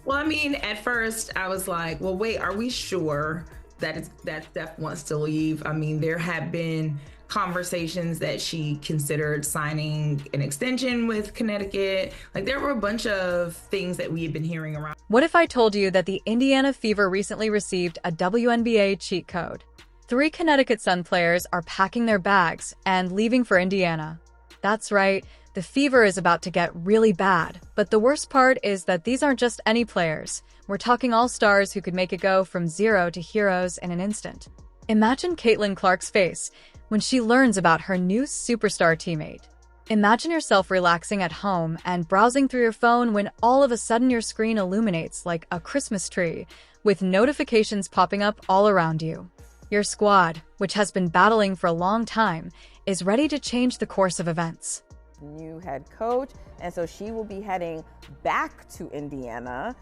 Well, I mean, at first I was like, well, wait, are we sure that Steph wants to leave? I mean, there have been conversations that she considered signing an extension with Connecticut. Like there were a bunch of things that we had been hearing around. What if I told you that the Indiana Fever recently received a WNBA cheat code? 3 Connecticut Sun players are packing their bags and leaving for Indiana. That's right, the Fever is about to get really bad. But the worst part is that these aren't just any players. We're talking all-stars who could make it go from zero to heroes in an instant. Imagine Caitlin Clark's face when she learns about her new superstar teammate. Imagine yourself relaxing at home and browsing through your phone when all of a sudden your screen illuminates like a Christmas tree, with notifications popping up all around you. Your squad, which has been battling for a long time, is ready to change the course of events. New head coach, and so she will be heading back to Indiana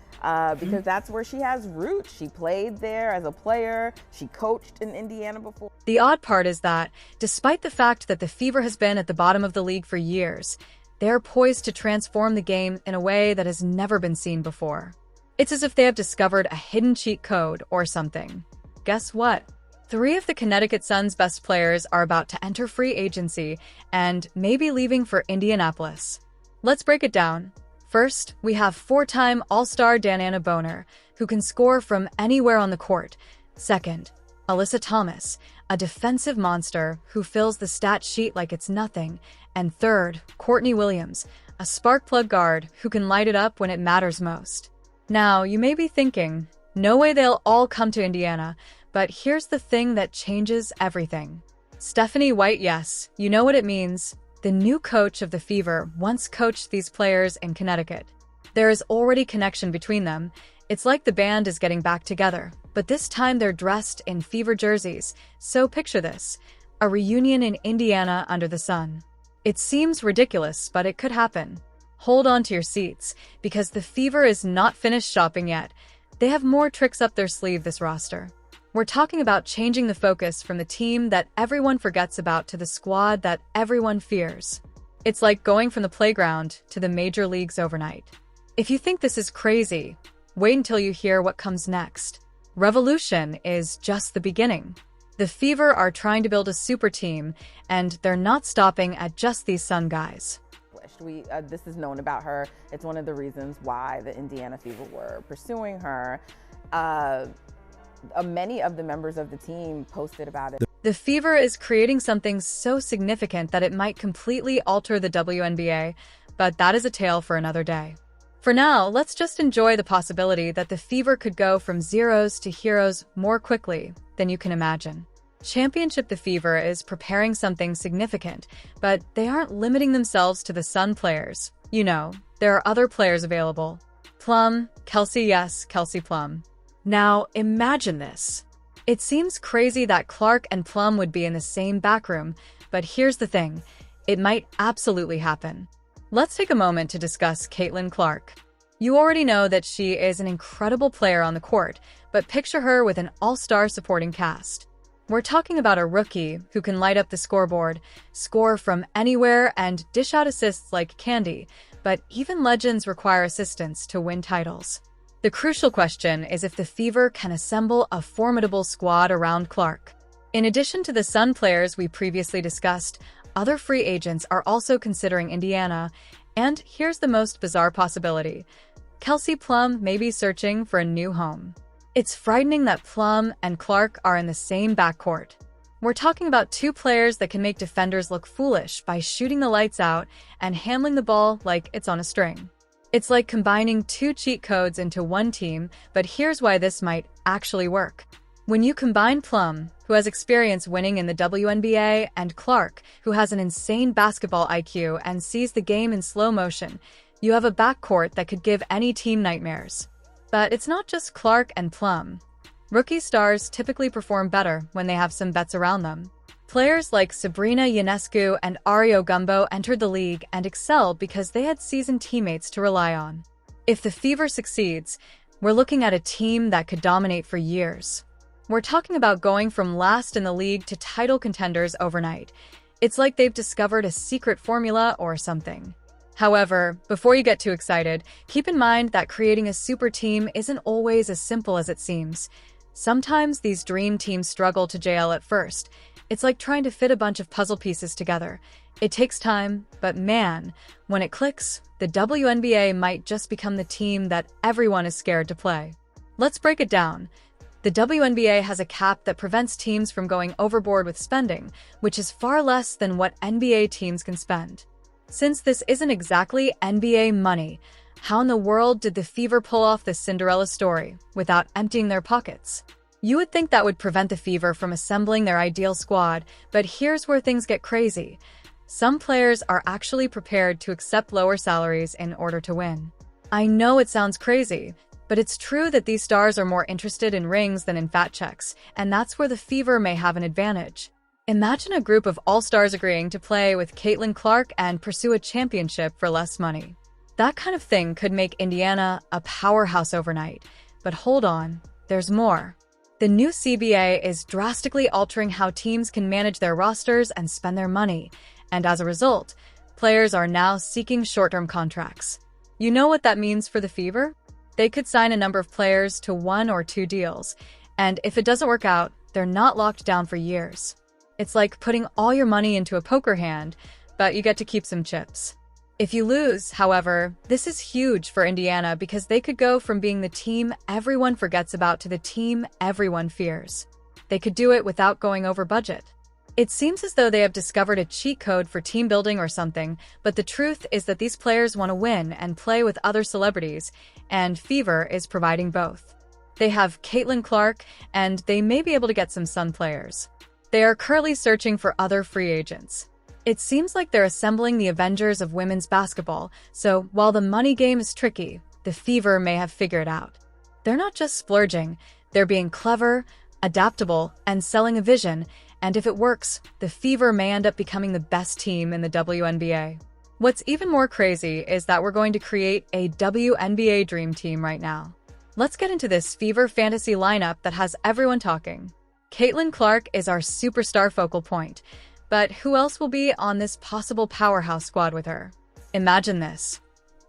because that's where she has roots. She played there as a player. She coached in Indiana before. The odd part is that, despite the fact that the Fever has been at the bottom of the league for years, they're poised to transform the game in a way that has never been seen before. It's as if they have discovered a hidden cheat code or something. Guess what? 3 of the Connecticut Sun's best players are about to enter free agency and may be leaving for Indianapolis. Let's break it down. First, we have 4-time All-Star Dananna Boner, who can score from anywhere on the court. Second, Alyssa Thomas, a defensive monster who fills the stat sheet like it's nothing. And third, Courtney Williams, a spark plug guard who can light it up when it matters most. Now, you may be thinking, no way they'll all come to Indiana. But here's the thing that changes everything. Stephanie White, yes, you know what it means. The new coach of the Fever once coached these players in Connecticut. There is already connection between them. It's like the band is getting back together, but this time they're dressed in Fever jerseys. So picture this, a reunion in Indiana under the sun. It seems ridiculous, but it could happen. Hold on to your seats, because the Fever is not finished shopping yet. They have more tricks up their sleeve, this roster. We're talking about changing the focus from the team that everyone forgets about to the squad that everyone fears. It's like going from the playground to the major leagues overnight. If you think this is crazy, wait until you hear what comes next. Revolution is just the beginning. The Fever are trying to build a super team, and they're not stopping at just these Sun guys. This is known about her. It's one of the reasons why the Indiana Fever were pursuing her. Many of the members of the team posted about it. The Fever is creating something so significant that it might completely alter the WNBA, but that is a tale for another day. For now, let's just enjoy the possibility that the Fever could go from zeros to heroes more quickly than you can imagine. Championship The Fever is preparing something significant, but they aren't limiting themselves to the Sun players. You know, there are other players available. Plum, Kelsey, yes, Kelsey Plum. Now, imagine this. It seems crazy that Clark and Plum would be in the same backroom, but here's the thing. It might absolutely happen. Let's take a moment to discuss Caitlin Clark. You already know that she is an incredible player on the court, but picture her with an all-star supporting cast. We're talking about a rookie who can light up the scoreboard, score from anywhere, and dish out assists like candy, but even legends require assistance to win titles. The crucial question is if the Fever can assemble a formidable squad around Clark. In addition to the Sun players we previously discussed, other free agents are also considering Indiana, and here's the most bizarre possibility. Kelsey Plum may be searching for a new home. It's frightening that Plum and Clark are in the same backcourt. We're talking about 2 players that can make defenders look foolish by shooting the lights out and handling the ball like it's on a string. It's like combining 2 cheat codes into one team, but here's why this might actually work. When you combine Plum, who has experience winning in the WNBA, and Clark, who has an insane basketball IQ and sees the game in slow motion, you have a backcourt that could give any team nightmares. But it's not just Clark and Plum. Rookie stars typically perform better when they have some vets around them. Players like Sabrina Ionescu and Ario Gumbo entered the league and excelled because they had seasoned teammates to rely on. If the Fever succeeds, we're looking at a team that could dominate for years. We're talking about going from last in the league to title contenders overnight. It's like they've discovered a secret formula or something. However, before you get too excited, keep in mind that creating a super team isn't always as simple as it seems. Sometimes these dream teams struggle to JL at first. It's like trying to fit a bunch of puzzle pieces together. It takes time, but man, when it clicks, the WNBA might just become the team that everyone is scared to play. Let's break it down. The WNBA has a cap that prevents teams from going overboard with spending, which is far less than what NBA teams can spend. Since this isn't exactly NBA money, how in the world did the Fever pull off this Cinderella story without emptying their pockets? You would think that would prevent the Fever from assembling their ideal squad, but here's where things get crazy. Some players are actually prepared to accept lower salaries in order to win. I know it sounds crazy, but it's true that these stars are more interested in rings than in fat checks, and that's where the Fever may have an advantage. Imagine a group of all-stars agreeing to play with Caitlin Clark and pursue a championship for less money. That kind of thing could make Indiana a powerhouse overnight. But hold on, there's more. The new CBA is drastically altering how teams can manage their rosters and spend their money, and as a result, players are now seeking short-term contracts. You know what that means for the Fever? They could sign a number of players to 1 or 2 deals, and if it doesn't work out, they're not locked down for years. It's like putting all your money into a poker hand, but you get to keep some chips. If you lose, however, this is huge for Indiana because they could go from being the team everyone forgets about to the team everyone fears. They could do it without going over budget. It seems as though they have discovered a cheat code for team building or something, but the truth is that these players want to win and play with other celebrities, and Fever is providing both. They have Caitlin Clark, and they may be able to get some Sun players. They are currently searching for other free agents. It seems like they're assembling the Avengers of women's basketball, so while the money game is tricky, the Fever may have figured it out. They're not just splurging, they're being clever, adaptable, and selling a vision, and if it works, the Fever may end up becoming the best team in the WNBA. What's even more crazy is that we're going to create a WNBA dream team right now. Let's get into this Fever fantasy lineup that has everyone talking. Caitlin Clark is our superstar focal point. But who else will be on this possible powerhouse squad with her? Imagine this.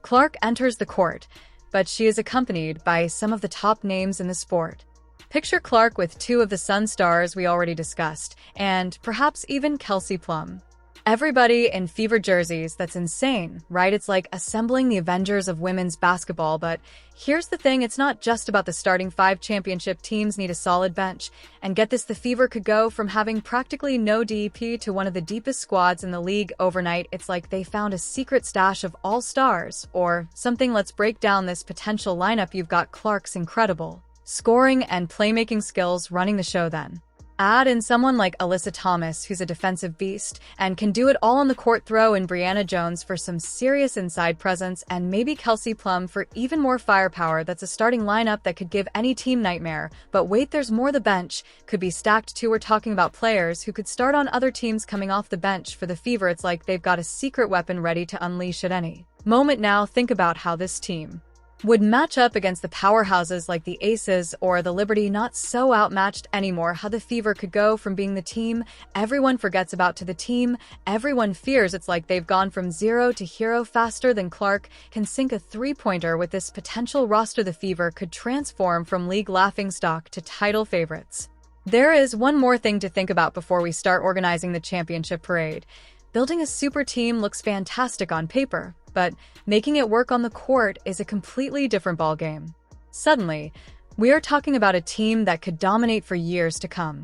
Clark enters the court, but she is accompanied by some of the top names in the sport. Picture Clark with 2 of the Sun stars we already discussed, and perhaps even Kelsey Plum. Everybody in Fever jerseys, that's insane, right? It's like assembling the Avengers of women's basketball, but here's the thing, it's not just about the starting 5 championship teams need a solid bench. And get this, the Fever could go from having practically no DEP to one of the deepest squads in the league overnight. It's like they found a secret stash of all-stars, or something. Let's break down this potential lineup. You've got Clark's incredible scoring and playmaking skills running the show then. Add in someone like Alyssa Thomas, who's a defensive beast, and can do it all on the court. Throw in Brianna Jones for some serious inside presence, and maybe Kelsey Plum for even more firepower. That's a starting lineup that could give any team nightmare. But wait, there's more. The bench could be stacked too. We're talking about players who could start on other teams coming off the bench for the Fever. It's like they've got a secret weapon ready to unleash at any moment. Now think about how this team would match up against the powerhouses like the Aces or the Liberty. Not so outmatched anymore. How the Fever could go from being the team everyone forgets about to the team everyone fears. It's like they've gone from zero to hero faster than Clark can sink a 3-pointer. With this potential roster, the Fever could transform from league laughingstock to title favorites. There is one more thing to think about before we start organizing the championship parade. Building a super team looks fantastic on paper, but making it work on the court is a completely different ballgame. Suddenly, we are talking about a team that could dominate for years to come.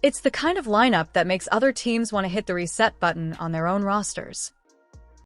It's the kind of lineup that makes other teams want to hit the reset button on their own rosters.